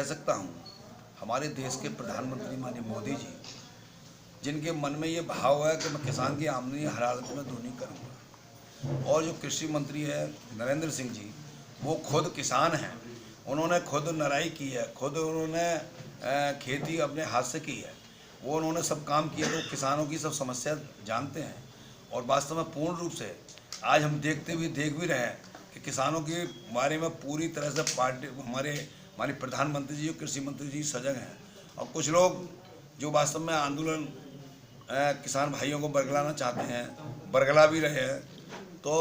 सकता हूँ, हमारे देश के प्रधानमंत्री माननीय मोदी जी, जिनके मन में ये भाव है कि मैं किसान की आमदनी हर हालत में दोगुनी करूँगा, और जो कृषि मंत्री है नरेंद्र सिंह जी, वो खुद किसान हैं, उन्होंने खुद नराई की है, खुद उन्होंने खेती अपने हाथ से की है, वो उन्होंने सब काम किया, तो किसानों की सब समस्या जानते हैं। और वास्तव में पूर्ण रूप से आज हम देख भी रहे हैं कि किसानों के बारे में पूरी तरह से पार्टी हमारे प्रधानमंत्री जी और कृषि मंत्री जी सजग हैं। और कुछ लोग जो वास्तव में आंदोलन किसान भाइयों को बरगलाना चाहते हैं, बरगला भी रहे हैं, तो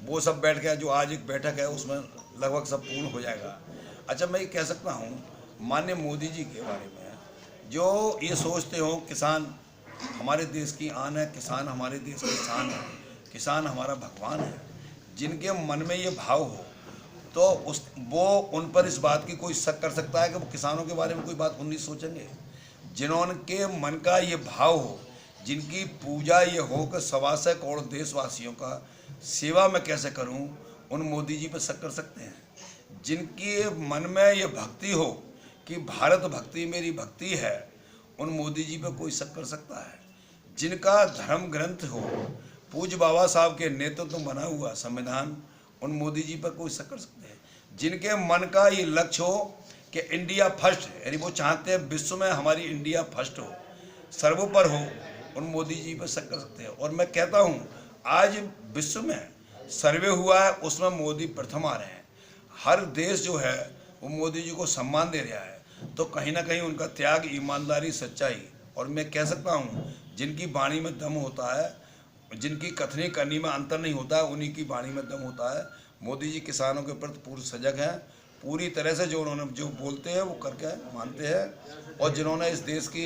वो सब बैठ के जो आज एक बैठक है उसमें लगभग सब पूर्ण हो जाएगा। अच्छा, मैं ये कह सकता हूँ माननीय मोदी जी के बारे में, जो ये सोचते हो किसान हमारे देश की आन है, किसान हमारे देश की शान है, किसान हमारा भगवान है, जिनके मन में ये भाव हो तो वो उन पर इस बात की कोई शक कर सकता है कि वो किसानों के बारे में कोई बात नहीं सोचेंगे? जिन्होंने मन का ये भाव हो, जिनकी पूजा ये हो कि 125 करोड़ देशवासियों का सेवा मैं कैसे करूं, उन मोदी जी पर शक कर सकते हैं? जिनकी मन में ये भक्ति हो कि भारत भक्ति मेरी भक्ति है, उन मोदी जी पर कोई शक कर सकता है? जिनका धर्म ग्रंथ हो, पूज्य बाबा साहब के नेतृत्व बना हुआ संविधान, उन मोदी जी पर कोई शक कर सकते हैं? जिनके मन का ये लक्ष्य हो कि इंडिया फर्स्ट, यानी वो चाहते हैं विश्व में हमारी इंडिया फर्स्ट हो, सर्वोपर हो, उन मोदी जी पर शक कर सकते हैं? और मैं कहता हूँ आज विश्व में सर्वे हुआ है, उसमें मोदी प्रथम आ रहे हैं। हर देश जो है वो मोदी जी को सम्मान दे रहा है, तो कहीं ना कहीं उनका त्याग, ईमानदारी, सच्चाई, और मैं कह सकता हूँ जिनकी वाणी में दम होता है, जिनकी कथनी करनी में अंतर नहीं होता है, उन्हीं की वाणी में दम होता है। मोदी जी किसानों के प्रति पूर्ण सजग हैं, पूरी तरह से जो उन्होंने जो बोलते हैं वो करके मानते हैं। और जिन्होंने इस देश की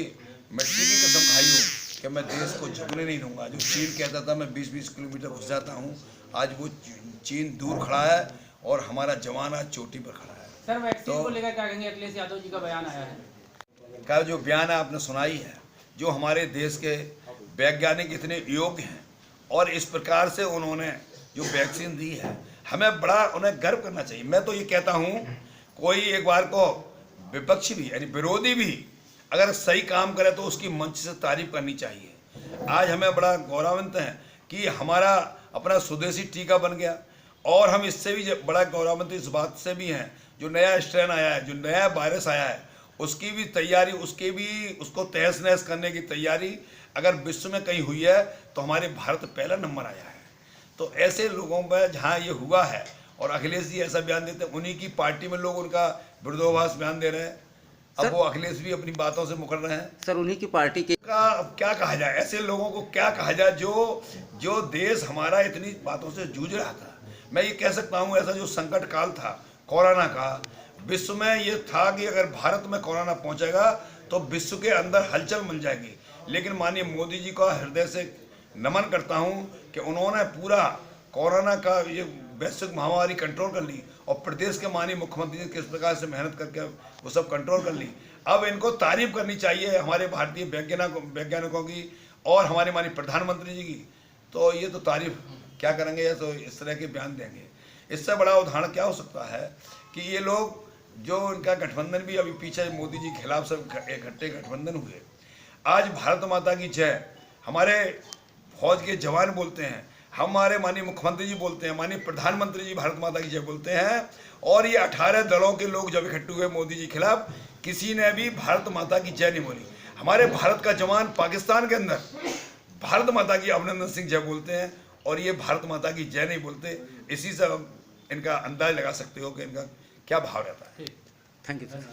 मिट्टी की कसम खाई हो कि मैं देश को झुकने नहीं दूंगा, जो चीन कहता था मैं 20-20 किलोमीटर घुस जाता हूँ, आज वो चीन दूर खड़ा है और हमारा जवान आज चोटी पर खड़ा है। सर, वैक्सीन को लेकर क्या कहेंगे? अखिलेश यादव जी का बयान आया है, का जो बयान है आपने सुनाई है, जो हमारे देश के वैज्ञानिक इतने योग्य हैं और इस प्रकार से उन्होंने जो वैक्सीन दी है, हमें बड़ा उन्हें गर्व करना चाहिए। मैं तो ये कहता हूँ कोई एक बार को विपक्षी भी यानी विरोधी भी अगर सही काम करे तो उसकी मंच से तारीफ करनी चाहिए। आज हमें बड़ा गौरवान्वित है कि हमारा अपना स्वदेशी टीका बन गया, और हम इससे भी बड़ा गौरवान्वित इस बात से भी हैं जो नया स्ट्रेन आया है, जो नया वायरस आया है, उसकी भी तैयारी, उसको तहस नहस करने की तैयारी अगर विश्व में कहीं हुई है तो हमारे भारत पहला नंबर आया है। तो ऐसे लोगों पर जहाँ ये हुआ है और अखिलेश जी ऐसा बयान देते हैं, उन्हीं की पार्टी में लोग उनका विरोधाभास बयान दे रहे हैं। अब वो अखिलेश भी अपनी बातों से मुकर रहे हैं। सर, उन्हीं की पार्टी के अब क्या कहा जाए, ऐसे लोगों को क्या कहा जाए जो देश हमारा इतनी बातों से जूझ रहा था। मैं ये कह सकता हूँ ऐसा जो संकट काल था कोरोना का, विश्व में ये था कि अगर भारत में कोरोना पहुंचेगा तो विश्व के अंदर हलचल मच जाएगी, लेकिन माननीय मोदी जी का हृदय से नमन करता हूं कि उन्होंने पूरा कोरोना का ये वैश्विक महामारी कंट्रोल कर ली, और प्रदेश के माननीय मुख्यमंत्री जी किस प्रकार से मेहनत करके वो सब कंट्रोल कर ली। अब इनको तारीफ करनी चाहिए हमारे भारतीय वैज्ञानिकों की और हमारे माननीय प्रधानमंत्री जी की। तो ये तो तारीफ क्या करेंगे, या तो इस तरह के बयान देंगे। इससे बड़ा उदाहरण क्या हो सकता है कि ये लोग जो इनका गठबंधन भी अभी पीछे मोदी जी के खिलाफ सब इकट्ठे गठबंधन हुए, आज भारत माता की जय हमारे फौज के जवान बोलते हैं, हमारे माननीय मुख्यमंत्री जी बोलते हैं, माननीय प्रधानमंत्री जी भारत माता की जय बोलते हैं, और ये 18 दलों के लोग जब इकट्ठे हुए मोदी जी के खिलाफ, किसी ने भी भारत माता की जय नहीं बोली। हमारे भारत का जवान पाकिस्तान के अंदर भारत माता की अभिनंदन सिंह जय बोलते हैं, और ये भारत माता की जय नहीं बोलते। इसी से इनका अंदाज लगा सकते हो कि इनका क्या भाव रहता है। Thank you sir.